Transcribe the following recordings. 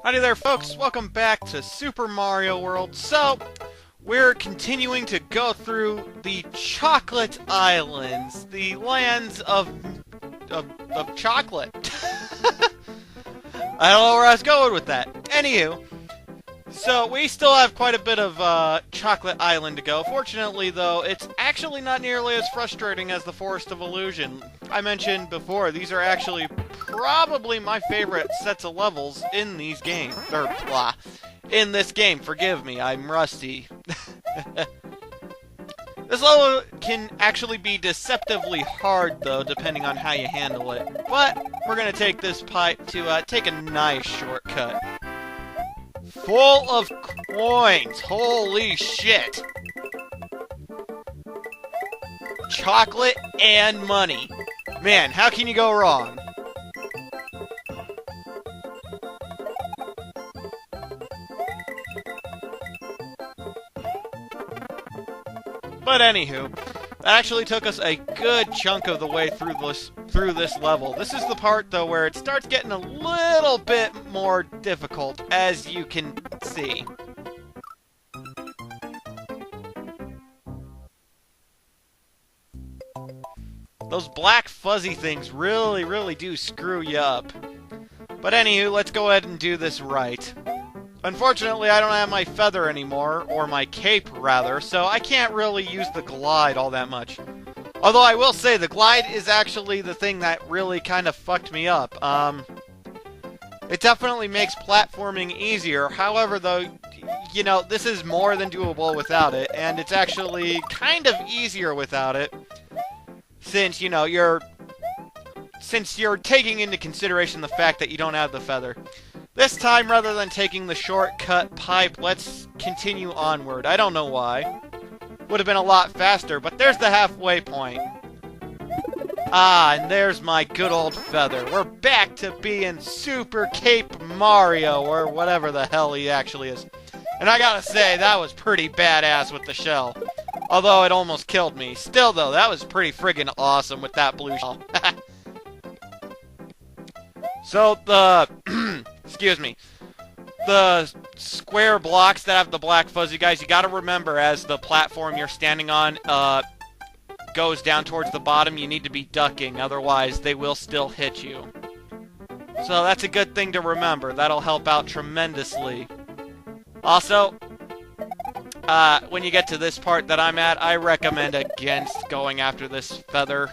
Howdy there, folks. Welcome back to Super Mario World. So, we're continuing to go through the Chocolate Islands, the lands of chocolate. I don't know where I was going with that. Anywho, so we still have quite a bit of Chocolate Island to go. Fortunately, though, it's actually not nearly as frustrating as the Forest of Illusion. I mentioned before, these are actually probably my favorite sets of levels in these games. In this game, forgive me, I'm rusty. This level can actually be deceptively hard, though, depending on how you handle it. But we're going to take this pipe to take a nice shortcut. Full of coins! Holy shit! Chocolate and money. Man, how can you go wrong? But anywho, that actually took us a good chunk of the way through this level. This is the part, though, where it starts getting a little bit more difficult, as you can see. Those black fuzzy things really do screw you up. But anywho, let's go ahead and do this right. Unfortunately, I don't have my feather anymore, or my cape, rather, so I can't really use the glide all that much. Although I will say, the glide is actually the thing that really kind of fucked me up. It definitely makes platforming easier. However, though, you know, this is more than doable without it, and it's actually kind of easier without it, since, you know, you're taking into consideration the fact that you don't have the feather. This time, rather than taking the shortcut pipe, let's continue onward. I don't know why. Would have been a lot faster, but there's the halfway point. Ah, and there's my good old feather. We're back to being Super Cape Mario, or whatever the hell he actually is. And I gotta say, that was pretty badass with the shell. Although it almost killed me. Still, though, that was pretty friggin' awesome with that blue shell. So, excuse me. The square blocks that have the black fuzzy guys, you gotta remember, as the platform you're standing on goes down towards the bottom, you need to be ducking, otherwise they will still hit you. So that's a good thing to remember. That'll help out tremendously. Also, when you get to this part that I'm at, I recommend against going after this feather.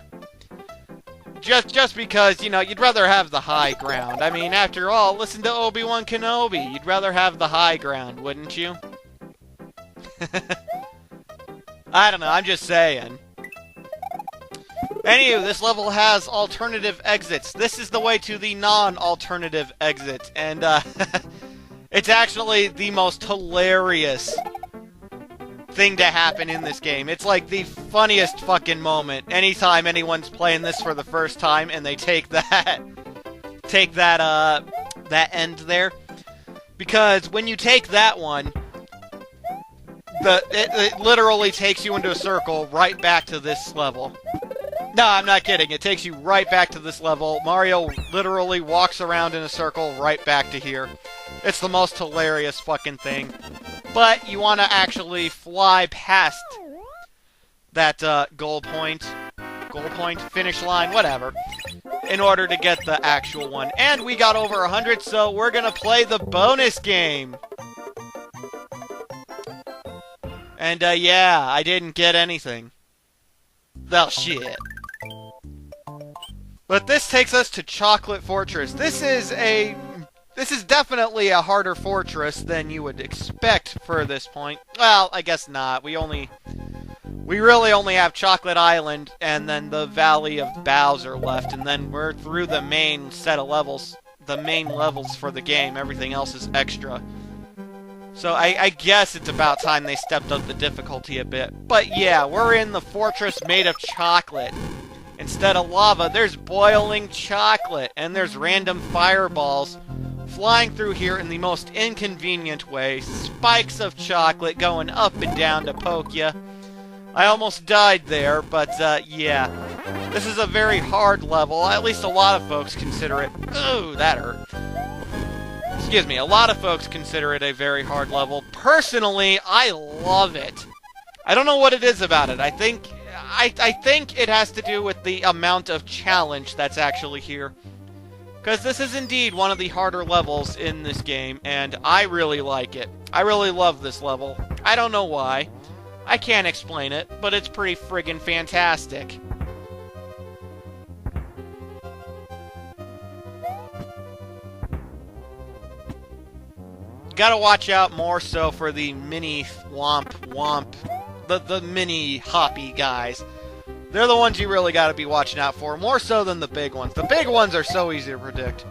Just because, you know, you'd rather have the high ground. I mean, after all, listen to Obi-Wan Kenobi. You'd rather have the high ground, wouldn't you? I don't know, I'm just saying. Anywho, this level has alternative exits. This is the way to the non-alternative exit. And, it's actually the most hilarious thing to happen in this game. It's like the funniest fucking moment anytime anyone's playing this for the first time and they take that end there, because when you take that one, it literally takes you into a circle right back to this level. No, I'm not kidding. It takes you right back to this level. Mario literally walks around in a circle right back to here. It's the most hilarious fucking thing. But you want to actually fly past that goal point, finish line, whatever, in order to get the actual one. And we got over 100, so we're going to play the bonus game. And, yeah, I didn't get anything. Well, shit. But this takes us to Chocolate Fortress. This is definitely a harder fortress than you would expect for this point. Well, I guess not. We really only have Chocolate Island and then the Valley of Bowser left, and then we're through the main set of levels, the main levels for the game. Everything else is extra. So I guess it's about time they stepped up the difficulty a bit. But yeah, we're in the fortress made of chocolate. Instead of lava, there's boiling chocolate, and there's random fireballs flying through here in the most inconvenient way. Spikes of chocolate going up and down to poke ya. I almost died there, but yeah. This is a very hard level. At least a lot of folks consider it. Ooh, that hurt. excuse me, a lot of folks consider it a very hard level. Personally, I love it. I don't know what it is about it. I think it has to do with the amount of challenge that's actually here. Because this is indeed one of the harder levels in this game, and I really like it. I really love this level. I don't know why. I can't explain it, but it's pretty friggin' fantastic. Gotta watch out more so for the mini womp, the mini hoppy guys. They're the ones you really gotta be watching out for, more so than the big ones. The big ones are so easy to predict.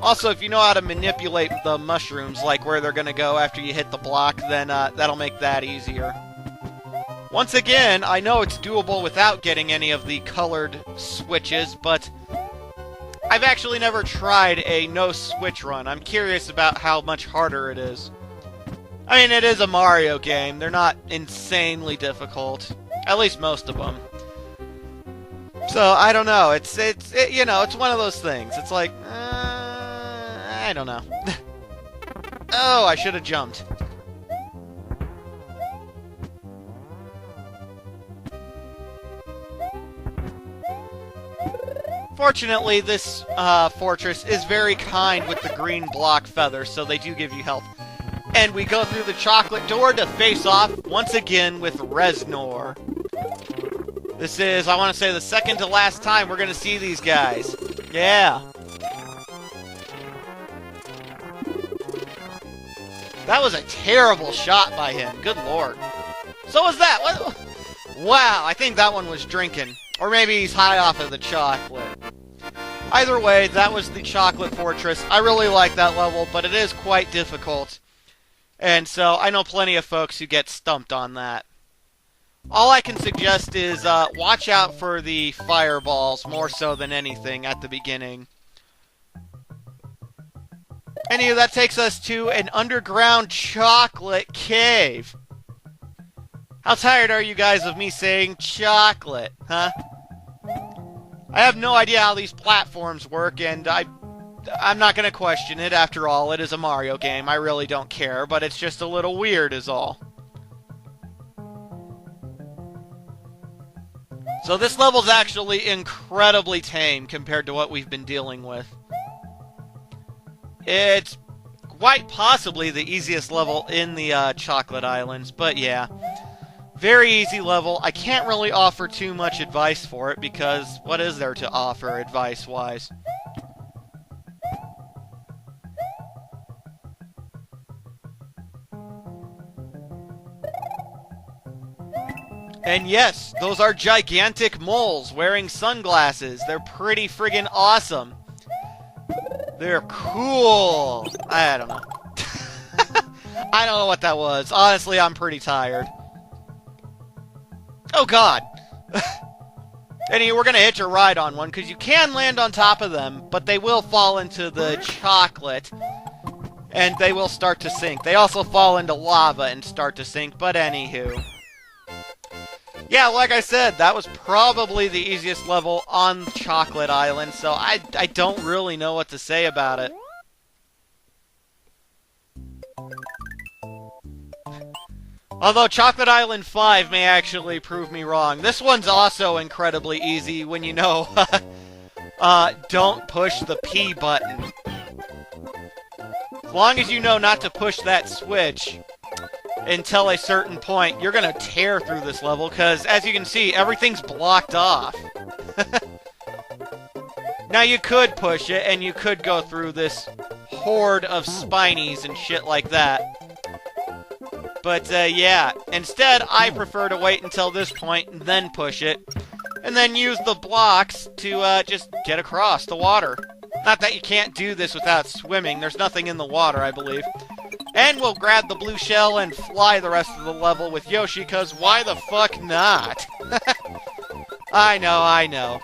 Also, if you know how to manipulate the mushrooms, like where they're gonna go after you hit the block, then that'll make that easier. Once again, I know it's doable without getting any of the colored switches, but I've actually never tried a no-switch run. I'm curious about how much harder it is. I mean, it is a Mario game. They're not insanely difficult. At least most of them. So, I don't know. It's you know, it's one of those things. It's like, I don't know. Oh, I should have jumped. Fortunately, this fortress is very kind with the green block feathers, so they do give you health. And we go through the chocolate door to face off, once again, with Reznor. This is, I want to say, the second to last time we're going to see these guys. Yeah. That was a terrible shot by him. Good lord. So was that. What? Wow, I think that one was drinking. Or maybe he's high off of the chocolate. Either way, that was the Chocolate Fortress. I really like that level, but it is quite difficult. And so, I know plenty of folks who get stumped on that. All I can suggest is watch out for the fireballs more so than anything at the beginning. Anyway, that takes us to an underground chocolate cave. How tired are you guys of me saying chocolate, huh? I have no idea how these platforms work, and I'm not going to question it. After all, it is a Mario game. I really don't care, but it's just a little weird is all. So this level's actually incredibly tame compared to what we've been dealing with. It's quite possibly the easiest level in the Chocolate Islands, but yeah. Very easy level. I can't really offer too much advice for it, because what is there to offer advice-wise? And yes, those are gigantic moles wearing sunglasses. They're pretty friggin' awesome. They're cool. I don't know. I don't know what that was. Honestly, I'm pretty tired. Oh god! Anyway, we're gonna hitch a ride on one, because you can land on top of them, but they will fall into the chocolate, and they will start to sink. They also fall into lava and start to sink, but anywho. Yeah, like I said, that was probably the easiest level on Chocolate Island, so I don't really know what to say about it. Although Chocolate Island 5 may actually prove me wrong. This one's also incredibly easy when you know, don't push the P button. As long as you know not to push that switch until a certain point, you're gonna tear through this level, because, as you can see, everything's blocked off. Now, you could push it, and you could go through this horde of spinies and shit like that. But, yeah. Instead, I prefer to wait until this point and then push it. And then use the blocks to, just get across the water. Not that you can't do this without swimming. There's nothing in the water, I believe. And we'll grab the blue shell and fly the rest of the level with Yoshi, because why the fuck not? I know, I know.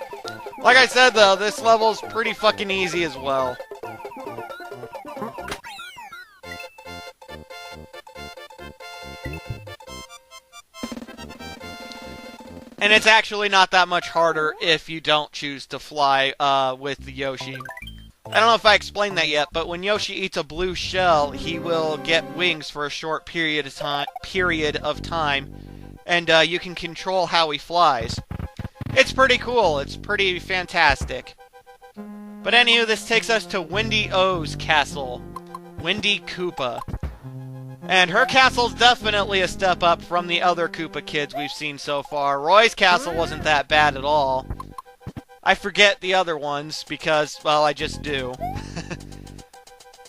Like I said, though, this level's pretty fucking easy as well. And it's actually not that much harder if you don't choose to fly with the Yoshi. I don't know if I explained that yet, but when Yoshi eats a blue shell, he will get wings for a short period of time, and you can control how he flies. It's pretty cool. It's pretty fantastic. But anywho, this takes us to Wendy O's castle. Wendy Koopa. And her castle's definitely a step up from the other Koopa Kids we've seen so far. Roy's castle wasn't that bad at all. I forget the other ones because, well, I just do.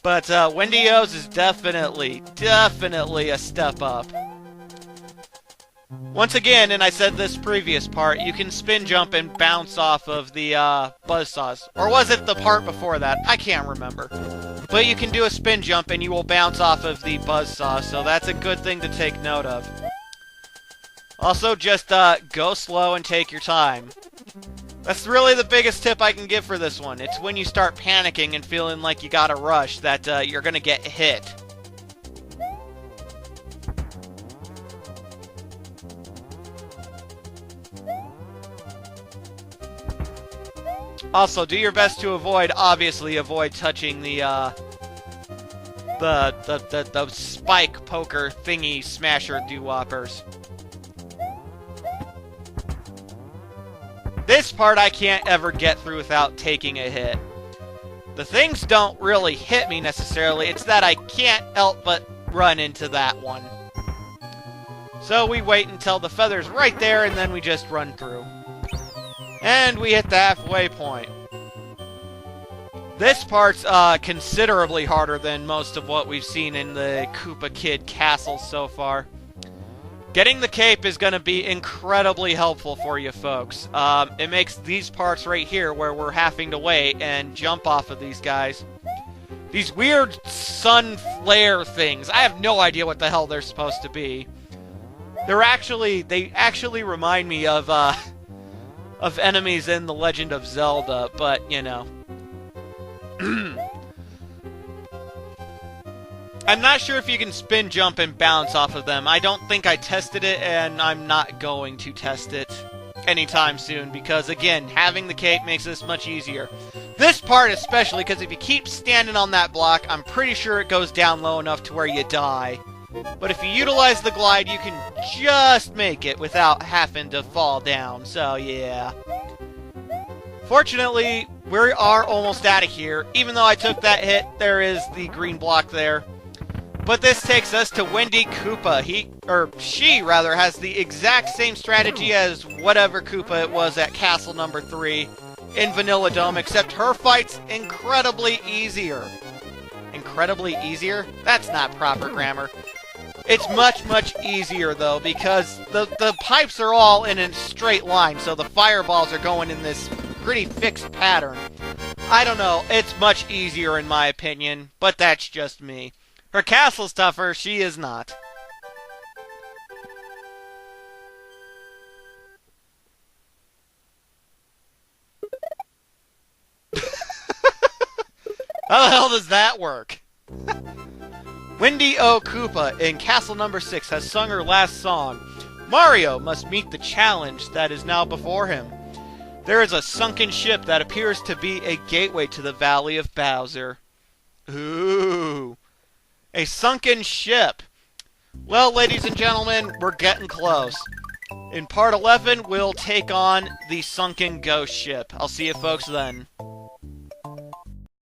But Wendy O's is definitely a step up. Once again, and I said this previous part, you can spin jump and bounce off of the buzzsaws. Or was it the part before that? I can't remember. But you can do a spin jump and you will bounce off of the buzzsaw, so that's a good thing to take note of. Also, just go slow and take your time. That's really the biggest tip I can give for this one. It's when you start panicking and feeling like you gotta rush that you're gonna get hit. Also, do your best to obviously avoid touching the spike poker thingy smasher doo-woppers. This part I can't ever get through without taking a hit. The things don't really hit me necessarily, it's that I can't help but run into that one. So we wait until the feather's right there and then we just run through. And we hit the halfway point. This part's considerably harder than most of what we've seen in the Koopa Kid castle so far. Getting the cape is going to be incredibly helpful for you folks. It makes these parts right here where we're having to wait and jump off of these guys. These weird sun flare things. I have no idea what the hell they're supposed to be. They actually remind me of enemies in The Legend of Zelda, but, you know. I'm not sure if you can spin jump and bounce off of them. I don't think I tested it, and I'm not going to test it anytime soon, because, again, having the cape makes this much easier. This part especially, because if you keep standing on that block, I'm pretty sure it goes down low enough to where you die. But if you utilize the glide, you can just make it without having to fall down, so yeah. Fortunately, we are almost out of here. Even though I took that hit, there is the green block there. But this takes us to Wendy Koopa. She has the exact same strategy as whatever Koopa it was at Castle Number 3 in Vanilla Dome, except her fight's incredibly easier. Incredibly easier? That's not proper grammar. It's much, much easier, though, because the pipes are all in a straight line, so the fireballs are going in this pretty fixed pattern. I don't know, it's much easier in my opinion, but that's just me. Her castle's tougher, she is not. How the hell does that work? Wendy O. Koopa in Castle Number 6 has sung her last song. Mario must meet the challenge that is now before him. There is a sunken ship that appears to be a gateway to the Valley of Bowser. Ooh. A sunken ship. Well, ladies and gentlemen, we're getting close. In Part 11, we'll take on the sunken ghost ship. I'll see you folks then.